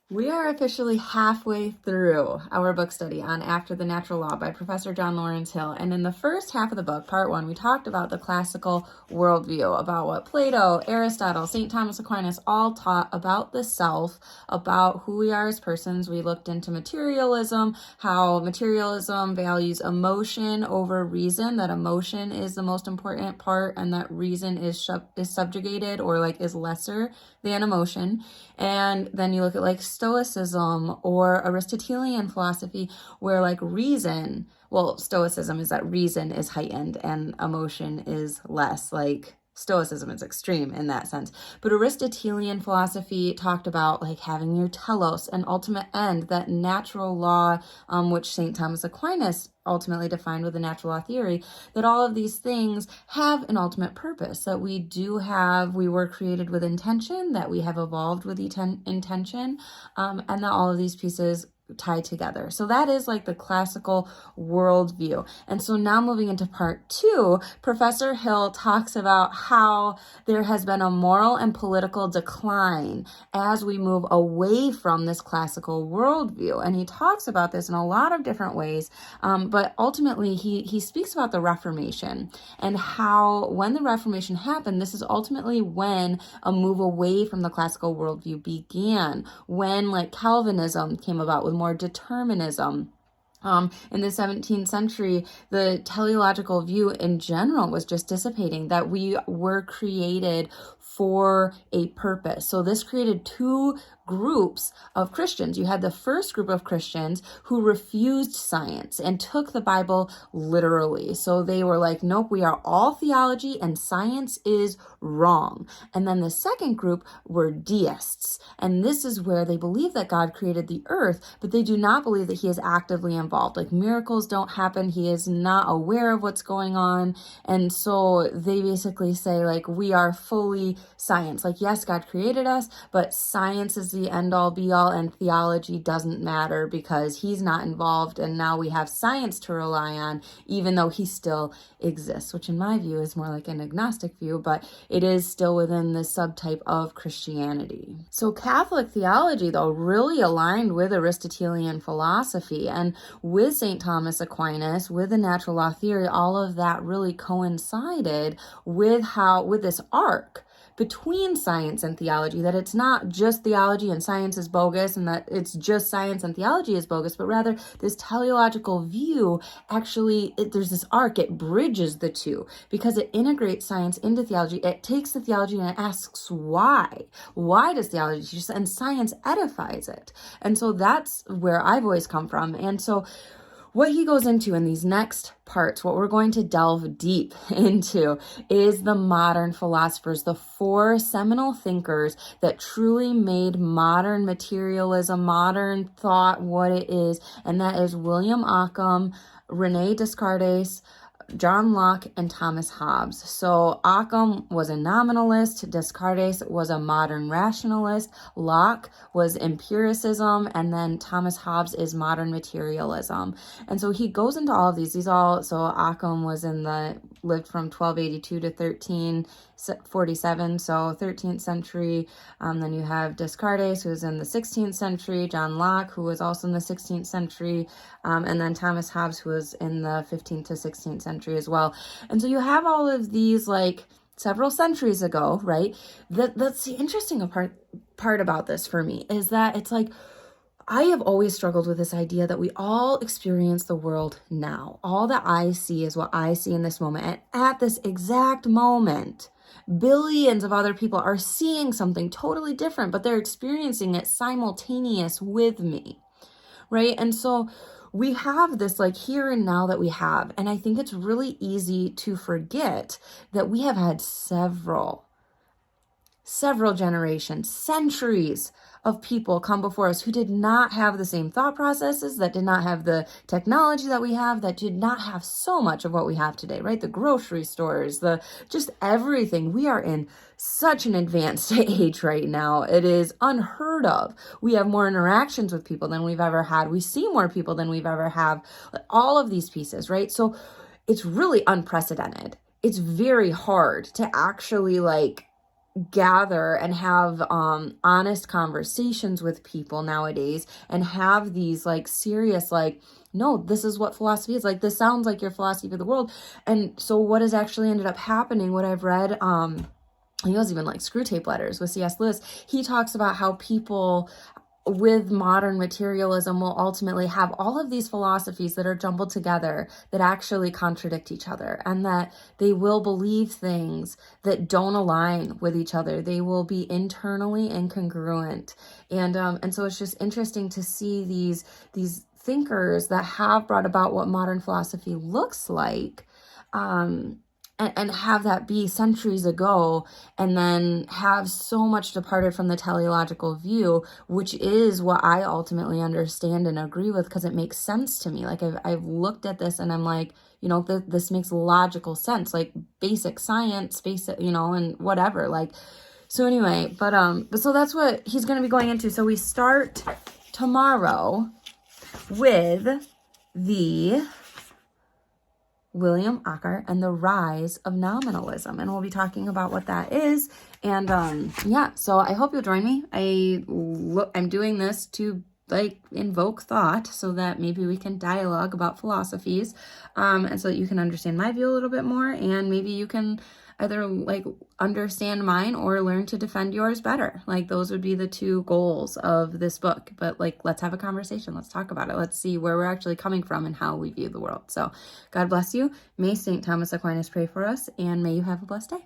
We are officially halfway through our book study on After the Natural Law by Professor John Lawrence Hill. And in the first half of the book, part one, we talked about the classical worldview, about what Plato, Aristotle, St. Thomas Aquinas all taught about the self, about who we are as persons. We looked into materialism, how materialism values emotion over reason, that emotion is the most important part and that reason is subjugated or is lesser than emotion. And then you look at Stoicism or Aristotelian philosophy where reason, Stoicism is that reason is heightened and emotion is less. Stoicism is extreme in that sense. But Aristotelian philosophy talked about having your telos, an ultimate end, that natural law, which St. Thomas Aquinas ultimately defined with the natural law theory, that all of these things have an ultimate purpose, that we were created with intention, that we have evolved with intention, and that all of these pieces tie together. So that is the classical worldview. And so now moving into part two, Professor Hill talks about how there has been a moral and political decline as we move away from this classical worldview. And he talks about this in a lot of different ways, but ultimately he speaks about the Reformation and how when the Reformation happened, this is ultimately when a move away from the classical worldview began, when Calvinism came about with more determinism. In the 17th century, the teleological view in general was just dissipating, that we were created for a purpose. So this created two groups of Christians. You had the first group of Christians who refused science and took the Bible literally. So they were nope, we are all theology and science is wrong. And then the second group were deists. And this is where they believe that God created the earth, but they do not believe that he is actively involved. Miracles don't happen. He is not aware of what's going on. And so they basically say we are fully science. Yes, God created us, but science is the end all be all and theology doesn't matter because he's not involved. And now we have science to rely on, even though he still exists, which in my view is more an agnostic view, but it is still within this subtype of Christianity. So Catholic theology, though, really aligned with Aristotelian philosophy and with St. Thomas Aquinas, with the natural law theory. All of that really coincided with this arc between science and theology, that it's not just theology and science is bogus and that it's just science and theology is bogus, but rather this teleological view there's this arc, it bridges the two because it integrates science into theology. It takes the theology and it asks why does theology teach us, and science edifies it. And so that's where I've always come from. And so what he goes into in these next parts, what we're going to delve deep into, is the modern philosophers, the four seminal thinkers that truly made modern materialism, modern thought what it is, and that is William Ockham, Rene Descartes, John Locke, and Thomas Hobbes. So Ockham was a nominalist, Descartes was a modern rationalist, Locke was empiricism, and then Thomas Hobbes is modern materialism. And so he goes into all of these. So Ockham lived from 1282 to 1347, so 13th century. Then you have Descartes, who was in the 16th century, John Locke, who was also in the 16th century, and then Thomas Hobbes, who was in the 15th to 16th century as well. And so you have all of these several centuries ago, right? That's the interesting part about this for me, is that it's I have always struggled with this idea that we all experience the world now. All that I see is what I see in this moment. And at this exact moment, billions of other people are seeing something totally different, but they're experiencing it simultaneous with me, right? And so we have this here and now that we have. And I think it's really easy to forget that we have had several generations, centuries of people come before us who did not have the same thought processes, that did not have the technology that we have, that did not have so much of what we have today, right? The grocery stores, just everything. We are in such an advanced age right now. It is unheard of. We have more interactions with people than we've ever had. We see more people than we've ever have. All of these pieces, right? So it's really unprecedented. It's very hard to actually gather and have honest conversations with people nowadays and have these like serious, like, no, this is what philosophy is. Like, this sounds like your philosophy of the world. And so what has actually ended up happening, what I've read, he was even like Screw Tape Letters with C.S. Lewis. He talks about how people with modern materialism will ultimately have all of these philosophies that are jumbled together that actually contradict each other, and that they will believe things that don't align with each other. They will be internally incongruent. And so it's just interesting to see these thinkers that have brought about what modern philosophy looks like, and have that be centuries ago, and then have so much departed from the teleological view, which is what I ultimately understand and agree with, because it makes sense to me. Like, I've looked at this and I'm like, you know, this makes logical sense, like basic science, basic, you know, and whatever. Like, so anyway, but so that's what he's going to be going into. So we start tomorrow with the William Ocker and the Rise of Nominalism, and we'll be talking about what that is. And yeah, so I hope you'll join me. I'm doing this to like invoke thought so that maybe we can dialogue about philosophies, and so that you can understand my view a little bit more, and maybe you can either like understand mine or learn to defend yours better. Like, those would be the two goals of this book. But like, let's have a conversation. Let's talk about it. Let's see where we're actually coming from and how we view the world. So God bless you. May St. Thomas Aquinas pray for us, and may you have a blessed day.